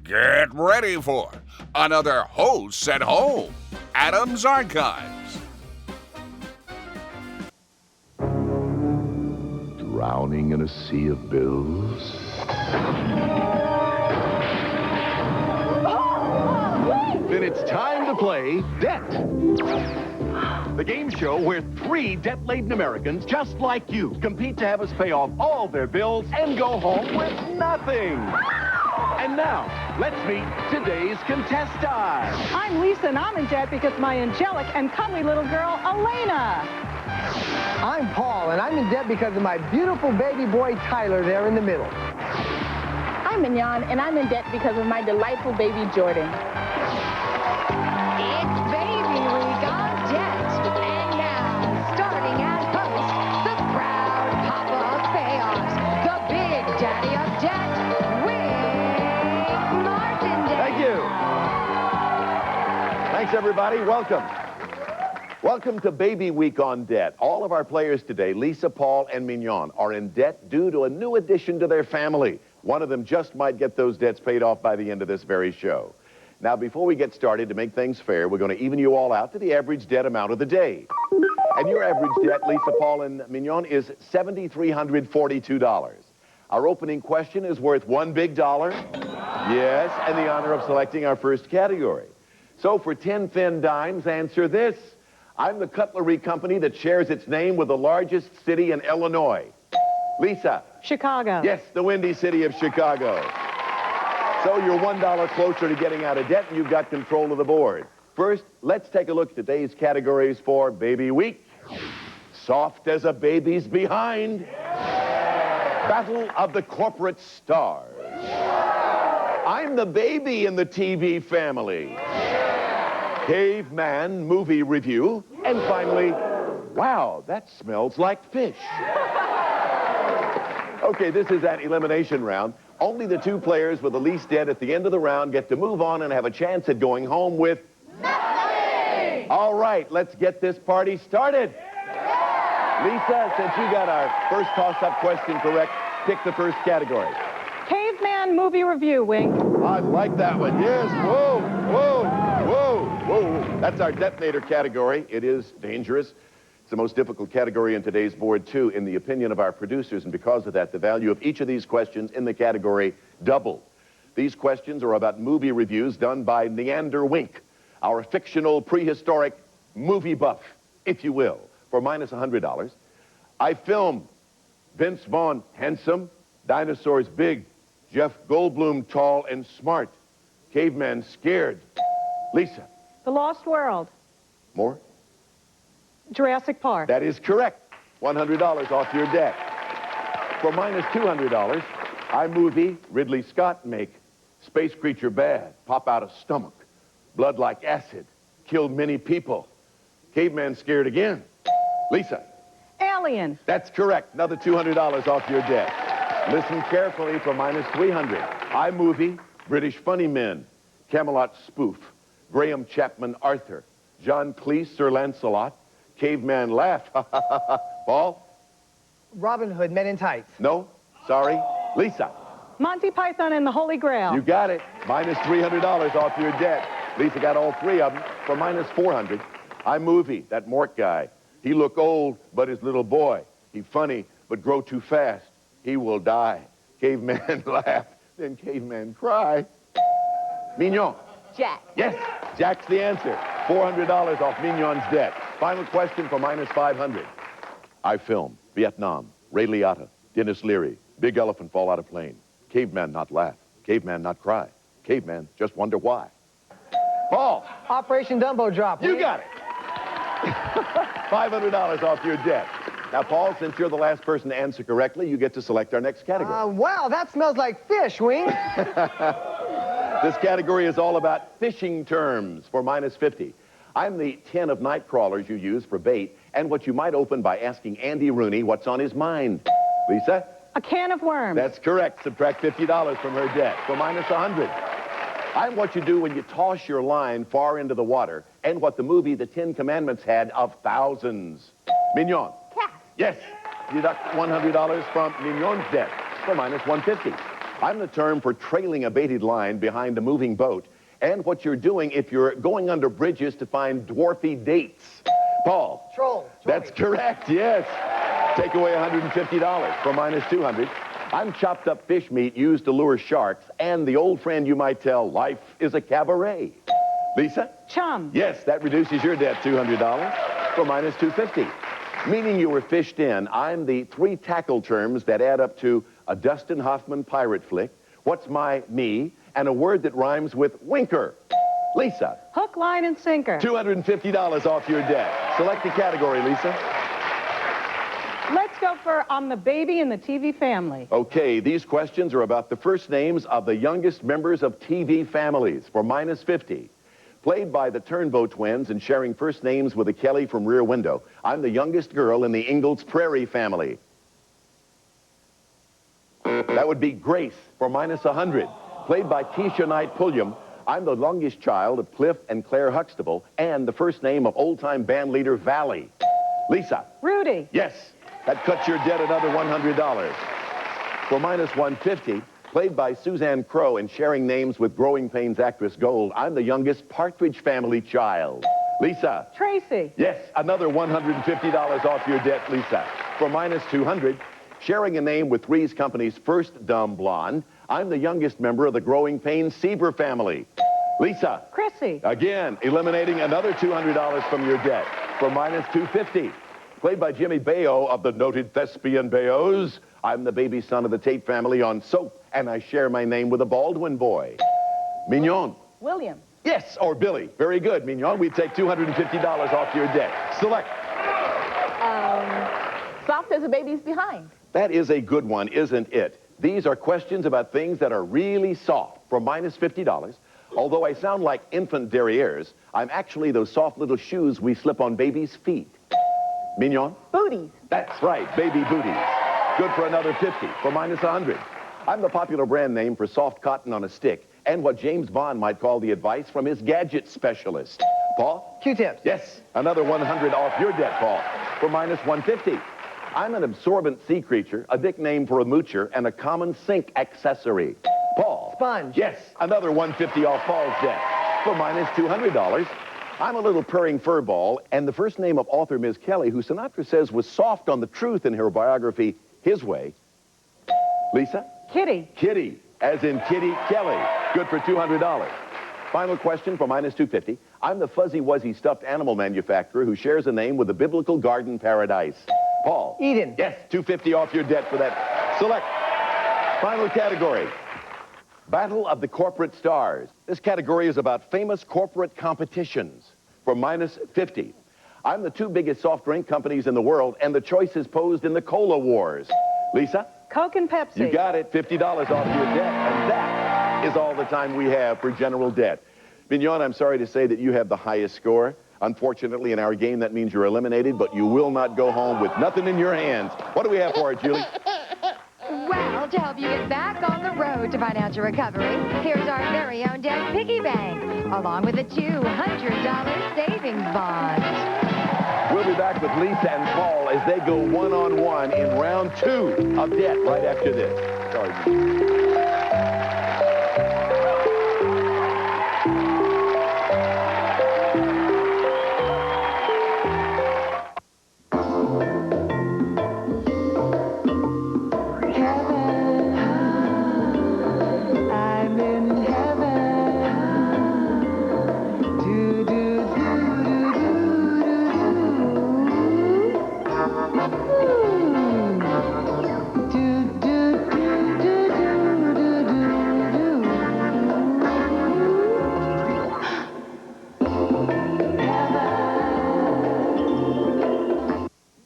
Get ready for another Hosts at Home, Adam's Archives. Drowning in a sea of bills? Then it's time to play Debt. The game show where 3 debt-laden Americans just like you compete to have us pay off all their bills and go home with nothing. And now, let's meet today's contestant. I'm Lisa, and I'm in debt because my angelic and cuddly little girl, Elena. I'm Paul, and I'm in debt because of my beautiful baby boy, Tyler, there in the middle. I'm Mignon, and I'm in debt because of my delightful baby, Jordan. It's Baby Week on Debt. And now, starting as host, the proud papa of payoffs, the big daddy of debt, Wing Martindale. Thank you. Thanks, everybody. Welcome. Welcome to Baby Week on Debt. All of our players today, Lisa, Paul, and Mignon, are in debt due to a new addition to their family. One of them just might get those debts paid off by the end of this very show. Now, before we get started, to make things fair, we're going to even you all out to the average debt amount of the day. And your average debt, Lisa, Paul, and Mignon, is $7,342. Our opening question is worth $1 big. Yes, and the honor of selecting our first category. So for 10 thin dimes, answer this. I'm the cutlery company that shares its name with the largest city in Illinois. Lisa. Chicago. Yes, the windy city of Chicago. So you're $1 closer to getting out of debt, and you've got control of the board. First, let's take a look at today's categories for Baby Week. Soft as a baby's behind. Battle of the corporate stars. I'm the baby in the TV family. Caveman movie review. And finally, wow, that smells like fish. Okay, this is that elimination round. Only the 2 players with the least debt at the end of the round get to move on and have a chance at going home with nothing. All right, let's get this party started. Yeah. Lisa, since you got our first toss-up question correct, pick the first category. Caveman movie review, Wing. I like that one. Yes. Whoa, whoa, whoa, whoa. That's our detonator category. It is dangerous. It's the most difficult category in today's board, too, in the opinion of our producers, and because of that, the value of each of these questions in the category doubled. These questions are about movie reviews done by Neander Wink, our fictional prehistoric movie buff, if you will, for minus $100. I filmed Vince Vaughn handsome, dinosaurs big, Jeff Goldblum tall and smart, caveman scared. Lisa. The Lost World. More? Jurassic Park. That is correct. $100 off your debt. For minus $200, iMovie, Ridley Scott make space creature bad, pop out of stomach, blood like acid, killed many people, caveman scared again. Lisa. Alien. That's correct. Another $200 off your debt. Listen carefully for minus $300. iMovie, British Funny Men, Camelot Spoof, Graham Chapman Arthur, John Cleese Sir Lancelot, Caveman Laugh. Paul? Robin Hood, Men in Tights. No? Sorry. Lisa? Monty Python and the Holy Grail. You got it. Minus $300 off your debt. Lisa got all 3 of them for minus $400. iMovie, that Mort guy. He look old, but his little boy. He funny, but grow too fast. He will die. Caveman laugh, then caveman cry. Mignon. Jack. Yes, Jack's the answer. $400 off Mignon's debt. Final question for minus $500. I film Vietnam, Ray Liotta, Dennis Leary, big elephant fall out of plane. Caveman not laugh, caveman not cry. Caveman just wonder why. Paul. Operation Dumbo Drop. You got it. $500 off your debt. Now, Paul, since you're the last person to answer correctly, you get to select our next category. Wow, that smells like fish, Wing. This category is all about fishing terms for minus 50. I'm the 10 of night crawlers you use for bait and what you might open by asking Andy Rooney what's on his mind. Lisa? A can of worms. That's correct. Subtract $50 from her debt for minus 100. I'm what you do when you toss your line far into the water and what the movie The 10 Commandments had of thousands. Mignon? Cat. Yes. Deduct $100 from Mignon's debt for minus 150. I'm the term for trailing a baited line behind a moving boat, and what you're doing if you're going under bridges to find dwarfy dates. Paul. Troll. That's correct, yes. Take away $150 for minus 200. I'm chopped up fish meat used to lure sharks, and the old friend you might tell, life is a cabaret. Lisa? Chum. Yes, that reduces your debt $200 for minus 250. Meaning you were fished in, I'm the three tackle terms that add up to a Dustin Hoffman pirate flick, what's my me, and a word that rhymes with winker. Lisa? Hook, line, and sinker. $250 off your debt. Select the category, Lisa. Let's go for On the Baby in the TV Family. Okay, these questions are about the first names of the youngest members of TV families for minus 50. Played by the Turnbow twins and sharing first names with a Kelly from Rear Window, I'm the youngest girl in the Ingalls Prairie family. That would be Grace for minus 100. Played by Keisha Knight Pulliam, I'm the longest child of Cliff and Claire Huxtable and the first name of old-time band leader Valley. Lisa? Rudy. Yes, that cuts your debt another $100. For minus 150, played by Suzanne Crowe and sharing names with Growing Pains actress Gold, I'm the youngest Partridge Family child. Lisa? Tracy. Yes, another $150 off your debt, Lisa. For minus 200, sharing a name with Three's Company's first dumb blonde, I'm the youngest member of the Growing Pains Sieber family. Lisa? Chrissy. Again, eliminating another $200 from your debt. For minus 250. Played by Jimmy Bayo of the noted thespian Bayos, I'm the baby son of the Tate family on Soap, and I share my name with a Baldwin boy. Mignon. William. Yes, or Billy. Very good, Mignon. We'd take $250 off your debt. Select. Soft as a baby's behind. That is a good one, isn't it? These are questions about things that are really soft for minus $50. Although I sound like infant derrieres, I'm actually those soft little shoes we slip on babies' feet. Mignon? Booties. That's right, baby booties. Good for another 50 for minus 100. I'm the popular brand name for soft cotton on a stick and what James Bond might call the advice from his gadget specialist. Paul? Q-tips. Yes, another 100 off your debt, Paul, for minus 150. I'm an absorbent sea creature, a nickname for a moocher, and a common sink accessory. Paul? Sponge. Yes, another 150 off Paul's debt for minus $200. I'm a little purring furball, and the first name of author Ms. Kelly, who Sinatra says was soft on the truth in her biography, His Way. Lisa? Kitty. Kitty, as in Kitty Kelly. Good for $200. Final question for minus 250. I'm the fuzzy-wuzzy stuffed animal manufacturer who shares a name with the biblical garden paradise. Paul? Eden. Yes, $250 off your debt for that. Select. Final category. Battle of the Corporate Stars. This category is about famous corporate competitions for minus 50. I'm the two biggest soft drink companies in the world, and the choice is posed in the Cola Wars. Lisa? Coke and Pepsi. You got it, $50 off your debt, and that is all the time we have for general debt. Mignon, I'm sorry to say that you have the highest score. Unfortunately, in our game, that means you're eliminated, but you will not go home with nothing in your hands. What do we have for it, Julie? Well, to help you get back on the road to financial recovery, here's our very own Debt Piggy Bank, along with a $200 savings bond. We'll be back with Lisa and Paul as they go one-on-one in round 2 of debt right after this. Sorry.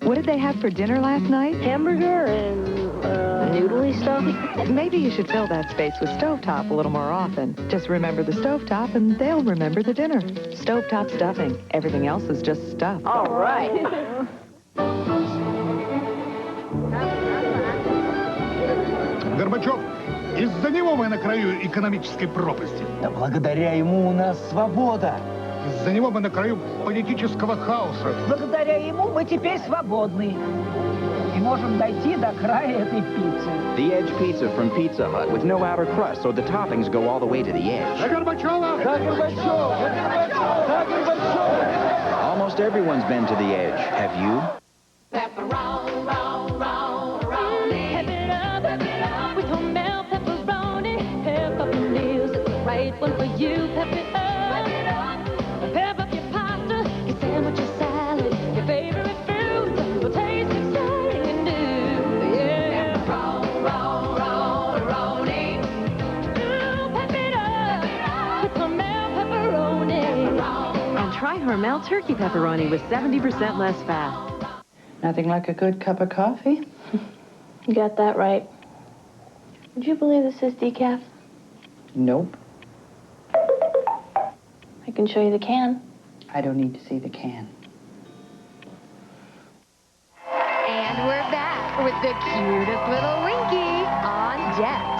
What did they have for dinner last night? Hamburger and noodly stuff. Maybe you should fill that space with stovetop a little more often. Just remember the stovetop and they'll remember the dinner. Stovetop stuffing. Everything else is just stuff. All right. Горбачев, из-за него мы на краю экономической пропасти. Да благодаря ему у нас свобода. Из-за него мы на краю политического хаоса. Благодаря ему мы теперь свободны. и можем дойти до края этой пиццы. The Edge Pizza from Pizza Hut with no outer crust, so the toppings go all the way to the edge. Almost everyone's been to the edge. Have you? Pepperoni, pep it up with Hormel pepperoni. Pep up your meals, it's the right one for you. Pep it up. Pep up your pasta, your sandwich, your salad, your favorite food will taste exciting and new. Yeah. Pepperoni. Ooh, pep it up with Hormel pepperoni. And try Hormel turkey pepperoni with 70% less fat. Nothing like a good cup of coffee. You got that right. Would you believe this is decaf? Nope. I can show you the can. I don't need to see the can. And we're back with the cutest little Winky on deck.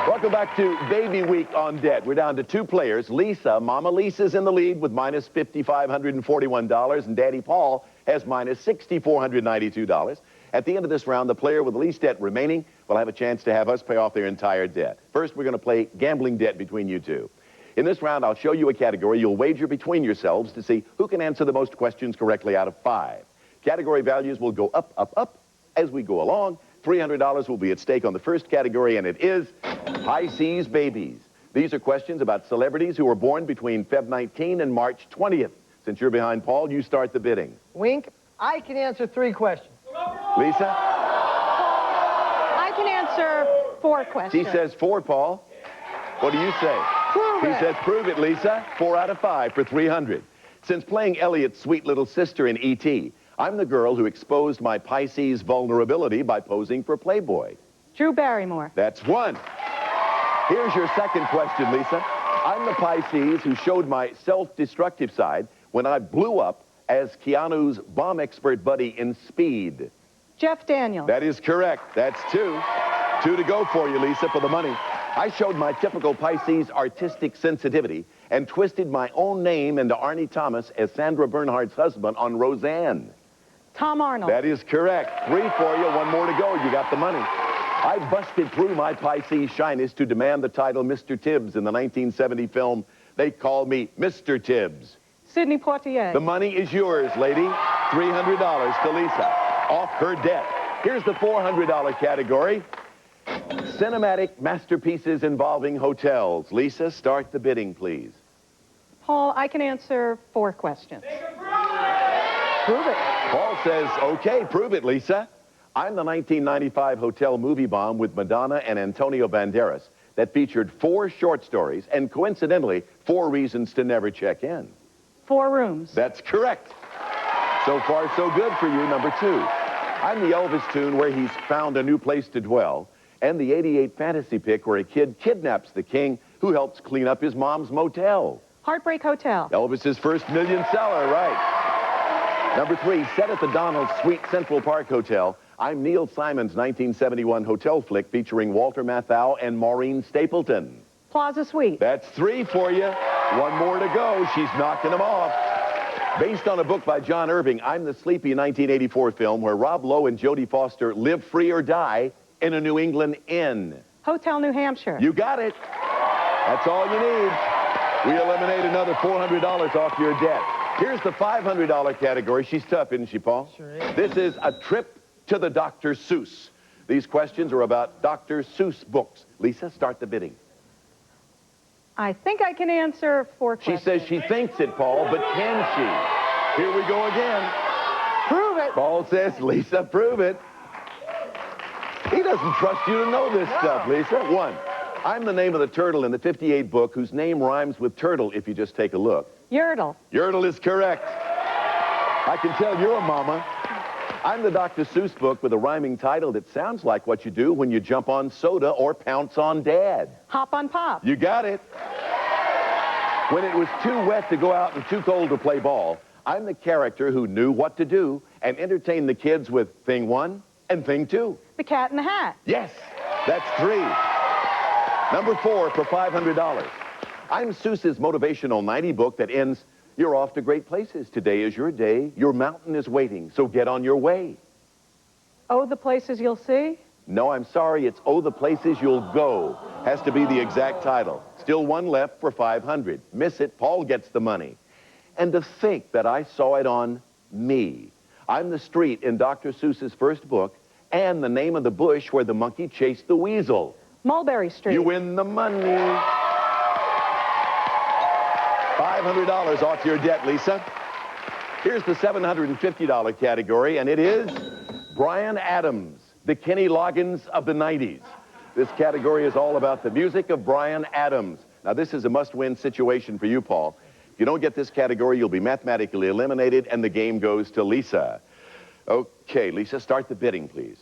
Welcome back to Baby Week on Debt. We're down to two players. Lisa, Mama Lisa's in the lead with minus $5,541, and Daddy Paul has minus $6,492. At the end of this round, the player with the least debt remaining will have a chance to have us pay off their entire debt. First, we're going to play gambling debt between you two. In this round, I'll show you a category. You'll wager between yourselves to see who can answer the most questions correctly out of 5. Category values will go up, up, up as we go along. $300 will be at stake on the first category, and it is High Seas Babies. These are questions about celebrities who were born between Feb 19 and March 20th. Since you're behind Paul, you start the bidding. Wink, I can answer 3 questions. Lisa? I can answer 4 questions. She says 4, Paul. What do you say? Prove he it. says prove it, Lisa. 4 out of 5 for 300. Since playing Elliot's sweet little sister in E.T., I'm the girl who exposed my Pisces vulnerability by posing for Playboy. Drew Barrymore. That's 1. Here's your second question, Lisa. I'm the Pisces who showed my self-destructive side when I blew up as Keanu's bomb expert buddy in Speed. Jeff Daniels. That is correct. That's 2. 2 to go for you, Lisa, for the money. I showed my typical Pisces artistic sensitivity and twisted my own name into Arnie Thomas as Sandra Bernhardt's husband on Roseanne. Tom Arnold. That is correct. 3 for you. 1 more to go. You got the money. I busted through my Pisces shyness to demand the title Mr. Tibbs in the 1970 film They Call Me Mr. Tibbs. Sidney Poitier. The money is yours, lady. $300 to Lisa. Off her debt. Here's the $400 category. Cinematic masterpieces involving hotels. Lisa, start the bidding, please. Paul, I can answer 4 questions. Prove it. Paul says, okay, prove it, Lisa. I'm the 1995 hotel movie bomb with Madonna and Antonio Banderas that featured 4 short stories and, coincidentally, 4 reasons to never check in. 4 rooms. That's correct. So far, so good for you, number 2. I'm the Elvis tune where he's found a new place to dwell, and the 88 fantasy pick where a kid kidnaps the king who helps clean up his mom's motel. Heartbreak Hotel. Elvis's first million seller, right. Number 3, set at the Donald's Sweet Central Park Hotel. I'm Neil Simon's 1971 hotel flick featuring Walter Matthau and Maureen Stapleton. Plaza Suite. That's 3 for you. 1 more to go. She's knocking them off. Based on a book by John Irving, I'm the sleepy 1984 film where Rob Lowe and Jodie Foster live free or die in a New England inn. Hotel New Hampshire. You got it. That's all you need. We eliminate another $400 off your debt. Here's the $500 category. She's tough, isn't she, Paul? Sure is. This is a trip to the Dr. Seuss. These questions are about Dr. Seuss books. Lisa, start the bidding. I think I can answer 4 questions. She says she thinks it, Paul, but can she? Here we go again. Prove it. Paul says, Lisa, prove it. He doesn't trust you to know this stuff, Lisa. 1, I'm the name of the turtle in the 58 book whose name rhymes with turtle if you just take a look. Yertle. Yertle is correct. I can tell you're a mama. I'm the Dr. Seuss book with a rhyming title that sounds like what you do when you jump on soda or pounce on Dad. Hop on Pop. You got it. When it was too wet to go out and too cold to play ball, I'm the character who knew what to do and entertained the kids with Thing 1 and Thing 2. The Cat in the Hat. Yes, that's 3. Number 4 for $500. I'm Seuss's motivational 90 book that ends, You're off to great places. Today is your day. Your mountain is waiting, so get on your way. Oh, the places you'll see? No, I'm sorry, it's Oh, the Places You'll Go. Has to be the exact title. Still one left for 500. Miss it, Paul gets the money. And to think that I saw it on me. I'm the street in Dr. Seuss's first book and the name of the bush where the monkey chased the weasel. Mulberry Street. You win the money. $500 off your debt, Lisa. Here's the $750 category, and it is Bryan Adams, the Kenny Loggins of the 90s. This category is all about the music of Bryan Adams. Now, this is a must-win situation for you, Paul. If you don't get this category, you'll be mathematically eliminated, and the game goes to Lisa. Okay, Lisa, start the bidding, please.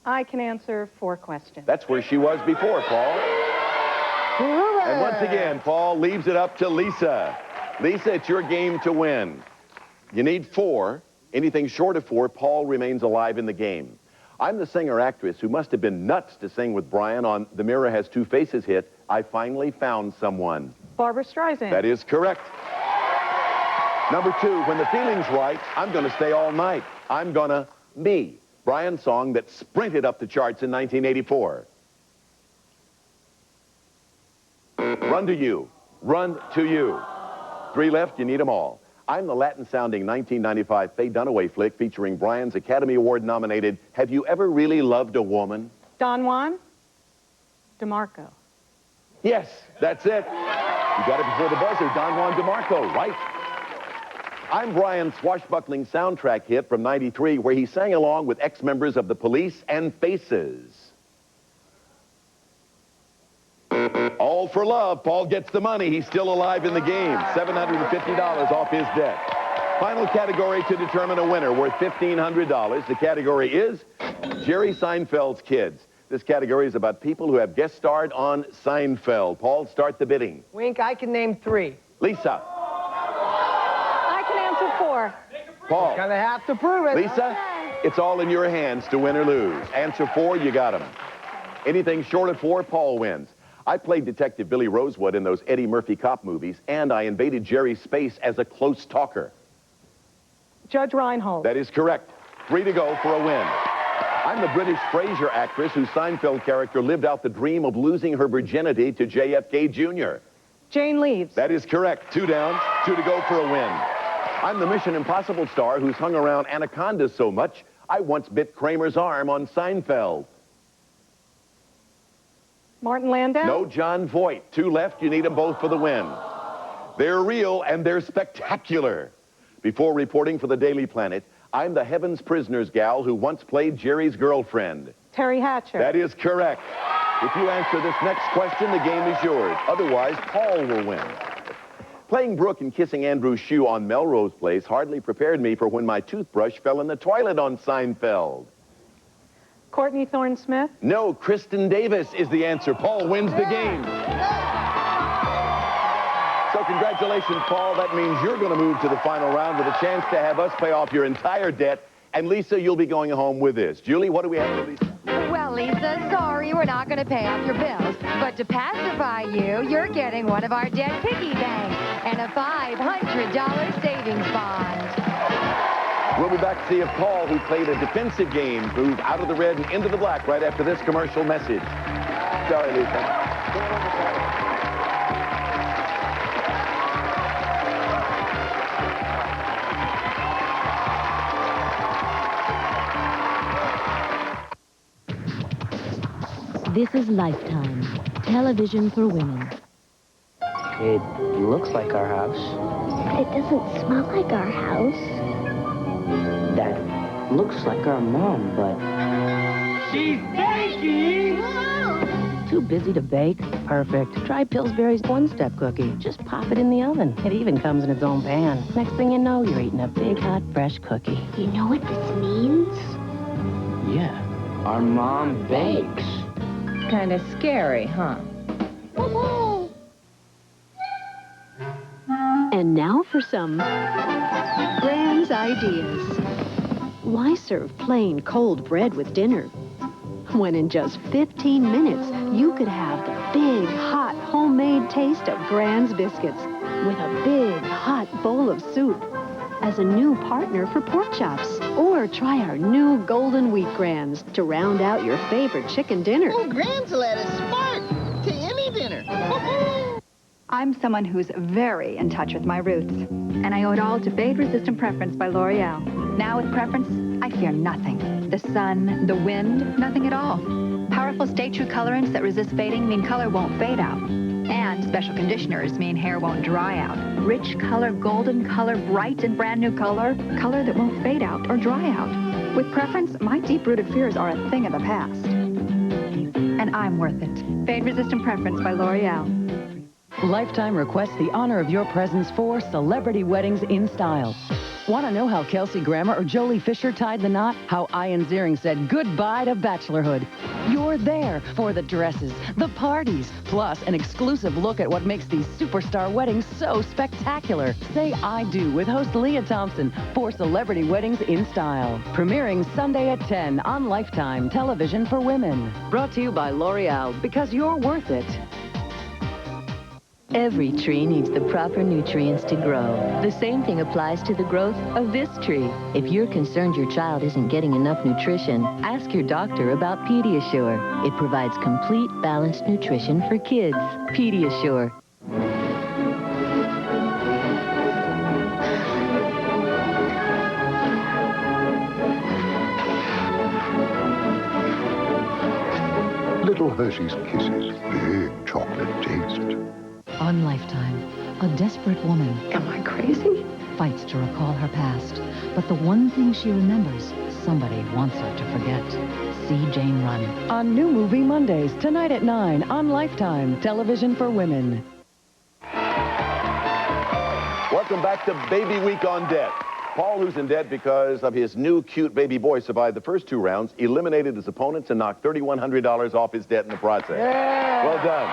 I can answer 4 questions. That's where she was before, Paul. And once again, Paul leaves it up to Lisa. Lisa, it's your game to win. You need 4. Anything short of 4, Paul remains alive in the game. I'm the singer-actress who must have been nuts to sing with Bryan on The Mirror Has Two Faces hit, I Finally Found Someone. Barbra Streisand. That is correct. Number 2, when the feeling's right, I'm gonna stay all night. I'm gonna Me, Bryan's song that sprinted up the charts in 1984. Run to You, Run to You. 3 left, you need them all. I'm the Latin-sounding 1995 Faye Dunaway flick featuring Bryan's Academy Award-nominated Have You Ever Really Loved a Woman? Don Juan DeMarco. Yes, that's it. You got it before the buzzer, Don Juan DeMarco, right? I'm Bryan's swashbuckling soundtrack hit from '93 where he sang along with ex-members of the Police and Faces. All for love. Paul gets the money. He's still alive in the game. $750 off his debt. Final category to determine a winner worth $1,500. The category is Jerry Seinfeld's Kids. This category is about people who have guest starred on Seinfeld. Paul, start the bidding. Wink, I can name 3. Lisa. I can answer 4. Paul. Gonna have to prove it. Lisa, it's all in your hands to win or lose. Answer 4, you got him. Anything short of 4, Paul wins. I played Detective Billy Rosewood in those Eddie Murphy cop movies, and I invaded Jerry's space as a close talker. Judge Reinhold. That is correct. 3 to go for a win. I'm the British Frasier actress whose Seinfeld character lived out the dream of losing her virginity to JFK Jr. Jane Leeves. That is correct. 2 down, 2 to go for a win. I'm the Mission Impossible star who's hung around anacondas so much, I once bit Kramer's arm on Seinfeld. Martin Landau? No, John Voight. 2 left. You need them both for the win. They're real and they're spectacular. Before reporting for the Daily Planet, I'm the Heaven's Prisoners gal who once played Jerry's girlfriend. Terry Hatcher. That is correct. If you answer this next question, the game is yours. Otherwise, Paul will win. Playing Brooke and kissing Andrew's shoe on Melrose Place hardly prepared me for when my toothbrush fell in the toilet on Seinfeld. Courtney Thorne-Smith? No, Kristen Davis is the answer. Paul wins the game. So congratulations, Paul. That means you're going to move to the final round with a chance to have us pay off your entire debt. And Lisa, you'll be going home with this. Julie, what do we have for Lisa? Well, Lisa, sorry we're not going to pay off your bills. But to pacify you, you're getting one of our debt piggy banks and a $500 savings bond. We'll be back to see if Paul, who played a defensive game, moved out of the red and into the black right after this commercial message. Sorry, Lisa. This is Lifetime, television for women. It looks like our house. It doesn't smell like our house. That looks like our mom, but... She's baking! Too busy to bake? Perfect. Try Pillsbury's one-step cookie. Just pop it in the oven. It even comes in its own pan. Next thing you know, you're eating a big, hot, fresh cookie. You know what this means? Yeah, our mom bakes. Kind of scary, huh? And now for some Bryan's ideas. Why serve plain cold bread with dinner when in just 15 minutes you could have the big, hot, homemade taste of Bryan's biscuits with a big, hot bowl of soup as a new partner for pork chops. Or try our new golden wheat grams to round out your favorite chicken dinner. Oh, Gransalad is smart to any dinner. I'm someone who's very in touch with my roots, and I owe it all to fade-resistant Preference by L'Oreal. Now with Preference, I fear nothing. The sun, the wind, nothing at all. Powerful stay-true colorants that resist fading mean color won't fade out. And special conditioners mean hair won't dry out. Rich color, golden color, bright and brand new color, color that won't fade out or dry out. With Preference, my deep-rooted fears are a thing of the past. And I'm worth it. Fade-resistant Preference by L'Oreal. Lifetime requests the honor of your presence for celebrity weddings in style. Want to know how Kelsey Grammer or Jolie Fisher tied the knot? How Ian Ziering said goodbye to bachelorhood? You're there for the dresses, the parties, plus an exclusive look at what makes these superstar weddings so spectacular. Say I do with host Leah Thompson for Celebrity Weddings in Style. Premiering Sunday at 10 on Lifetime Television for Women. Brought to you by L'Oreal, because you're worth it. Every tree needs the proper nutrients to grow. The same thing applies to the growth of this tree. If you're concerned your child isn't getting enough nutrition, ask your doctor about Pediasure. It provides complete, balanced nutrition for kids. Pediasure. Little Hershey's Kisses, big chocolate taste. On Lifetime, a desperate woman. Am I crazy? Fights to recall her past. But the one thing she remembers, somebody wants her to forget. See Jane Run. On New Movie Mondays, tonight at 9 on Lifetime Television for Women. Welcome back to Baby Week on Debt. Paul, who's in debt because of his new cute baby boy, survived the first 2 rounds, eliminated his opponents, and knocked $3,100 off his debt in the process. Yeah. Well done.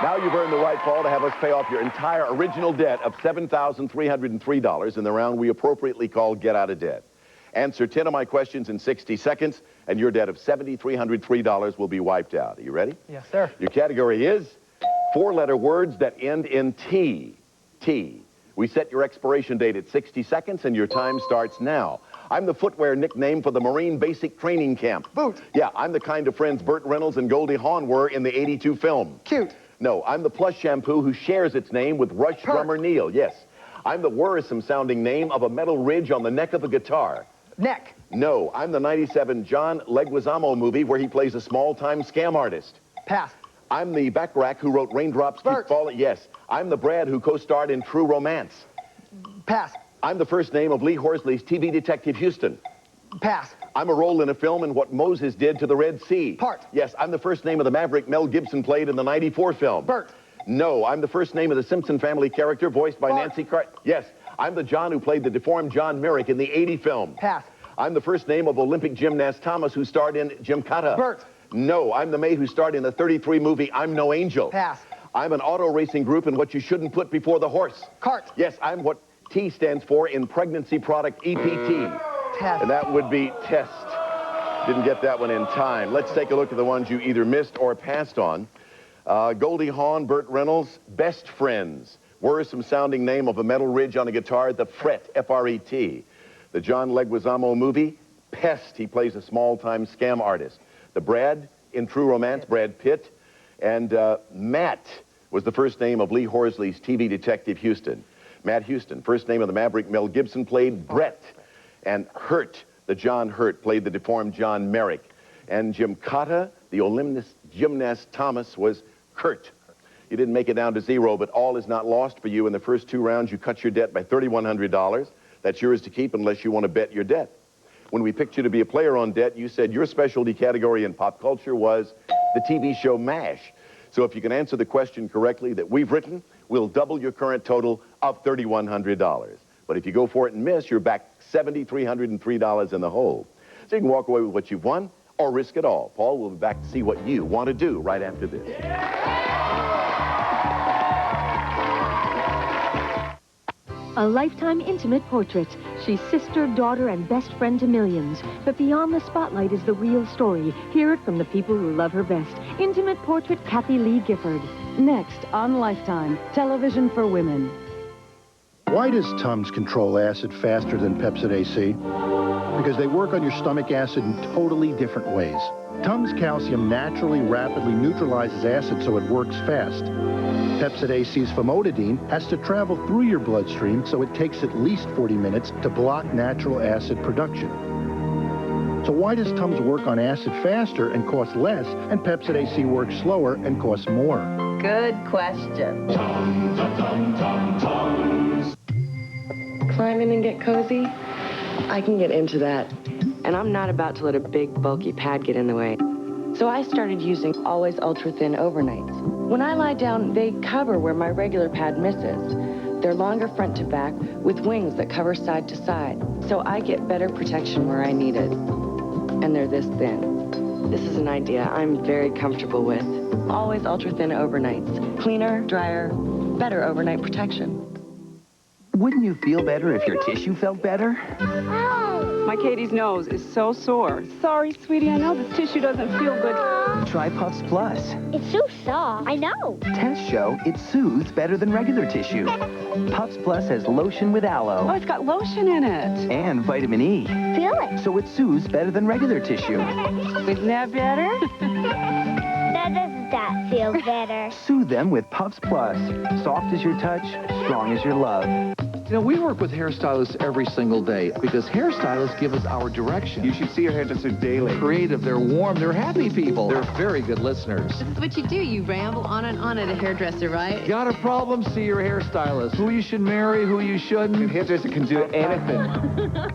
Now you've earned the right, Paul, to have us pay off your entire original debt of $7,303 in the round we appropriately call Get Out of Debt. Answer 10 of my questions in 60 seconds, and your debt of $7,303 will be wiped out. Are you ready? Yes, sir. Your category is 4-letter words that end in T. T. We set your expiration date at 60 seconds, and your time starts now. I'm the footwear nickname for the Marine Basic Training Camp. Boot. Yeah, I'm the kind of friends Burt Reynolds and Goldie Hawn were in the '82 film. Cute. No, I'm the plush shampoo who shares its name with Rush drummer Neil. Yes. I'm the worrisome-sounding name of a metal ridge on the neck of a guitar. Neck. No, I'm the '97 John Leguizamo movie where he plays a small-time scam artist. Pass. I'm the Bacharach who wrote Raindrops Keep Falling. Yes. I'm the Brad who co-starred in True Romance. Pass. I'm the first name of Lee Horsley's TV detective Houston. Pass. I'm a role in a film in what Moses did to the Red Sea. Part. Yes, I'm the first name of the Maverick Mel Gibson played in the '94 film. Bert. No, I'm the first name of the Simpson family character voiced by Nancy Cartwright. Yes, I'm the John who played the deformed John Merrick in the '80 film. Pass. I'm the first name of Olympic gymnast Thomas who starred in Gymkata. Bert. No, I'm the May who starred in the '33 movie I'm No Angel. Pass. I'm an auto racing group in what you shouldn't put before the horse. Cart. Yes, I'm what T stands for in pregnancy product EPT. Test. And that would be test. Didn't get that one in time. Let's take a look at the ones you either missed or passed on. Goldie Hawn, Burt Reynolds, Best Friends. Worrisome-sounding name of a metal ridge on a guitar, the Fret, F-R-E-T. The John Leguizamo movie, Pest. He plays a small-time scam artist. The Brad, in True Romance, Brad Pitt. And Matt was the first name of Lee Horsley's TV detective Houston. Matt Houston, first name of the Maverick Mel Gibson, played Brett. And Hurt, the John Hurt, played the deformed John Merrick. And Gymkata, the Olympic gymnast Thomas, was Kurt. You didn't make it down to 0, but all is not lost for you. In the first 2 rounds, you cut your debt by $3,100. That's yours to keep unless you want to bet your debt. When we picked you to be a player on debt, you said your specialty category in pop culture was the TV show MASH. So if you can answer the question correctly that we've written, we'll double your current total of $3,100. But if you go for it and miss, you're back $7,303 in the hole. So you can walk away with what you've won or risk it all. Paul, we'll be back to see what you want to do right after this. A lifetime intimate portrait. She's sister, daughter, and best friend to millions. But beyond the spotlight is the real story. Hear it from the people who love her best. Intimate portrait Kathy Lee Gifford. Next on Lifetime, television for women. Why does Tums control acid faster than Pepsid AC? Because they work on your stomach acid in totally different ways. Tums Calcium naturally, rapidly neutralizes acid so it works fast. Pepsid AC's famotidine has to travel through your bloodstream, so it takes at least 40 minutes to block natural acid production. So why does Tums work on acid faster and cost less, and Pepsid AC works slower and costs more? Good question. Climb in and get cozy? I can get into that. And I'm not about to let a big, bulky pad get in the way. So I started using Always Ultra Thin Overnights. When I lie down, they cover where my regular pad misses. They're longer front to back with wings that cover side to side. So I get better protection where I need it. And they're this thin. This is an idea I'm very comfortable with. Always Ultra Thin Overnights. Cleaner, drier, better overnight protection. Wouldn't you feel better if your tissue felt better? My Katie's nose is so sore. Sorry, sweetie, I know this tissue doesn't feel good. Try Puffs Plus. It's so soft. I know. Tests show it soothes better than regular tissue. Puffs Plus has lotion with aloe. Oh, it's got lotion in it. And vitamin E. Feel it. So it soothes better than regular tissue. Isn't that better? That feels better. Soothe them with Puffs Plus. Soft as your touch, strong as your love. You know, we work with hairstylists every single day because hairstylists give us our direction. You should see your hairdresser daily. Creative, they're warm, they're happy people. They're very good listeners. This is what you do. You ramble on and on at a hairdresser, right? Got a problem? See your hairstylist. Who you should marry, who you shouldn't. Your hairdresser can do anything.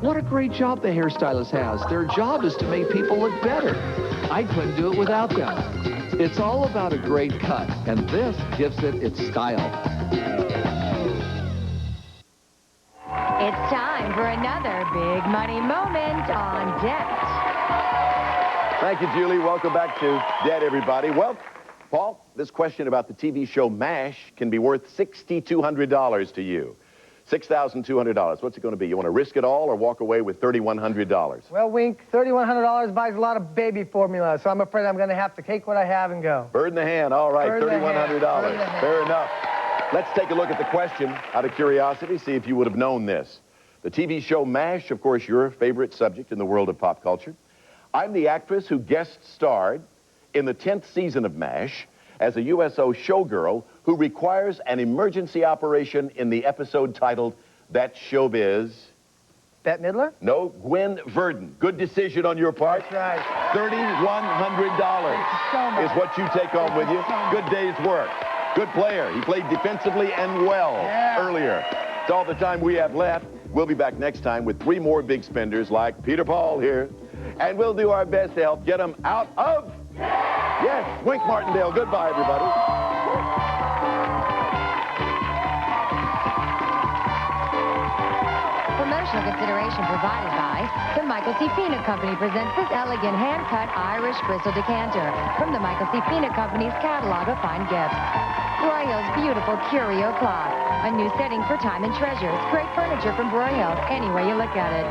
What a great job the hairstylist has. Their job is to make people look better. I couldn't do it without them. It's all about a great cut, and this gives it its style. It's time for another big money moment on Debt. Thank you, Julie. Welcome back to Debt, everybody. Well, Paul, this question about the TV show MASH can be worth $6,200 to you. $6,200. What's it going to be? You want to risk it all or walk away with $3,100? Well, Wink, $3,100 buys a lot of baby formula, so I'm afraid I'm going to have to take what I have and go. Bird in the hand. All right, $3,100. Fair enough. Let's take a look at the question out of curiosity, see if you would have known this. The TV show MASH, of course, your favorite subject in the world of pop culture. I'm the actress who guest starred in the 10th season of MASH as a USO showgirl who requires an emergency operation in the episode titled That Showbiz. Bette Midler? No, Gwen Verdon. Good decision on your part. That's right. $3,100 is what you take home with you. Good day's work. Good player. He played defensively and well earlier. It's all the time we have left. We'll be back next time with 3 more big spenders like Peter Paul here. And we'll do our best to help get them out of... Yes, Wink Martindale. Goodbye, everybody. Promotional consideration provided by the Michael C. Peanut Company presents this elegant hand-cut Irish crystal decanter from the Michael C. Peanut Company's catalog of fine gifts. Broyles beautiful curio cloth, a new setting for time and treasures. Great furniture from Broyles, any way you look at it.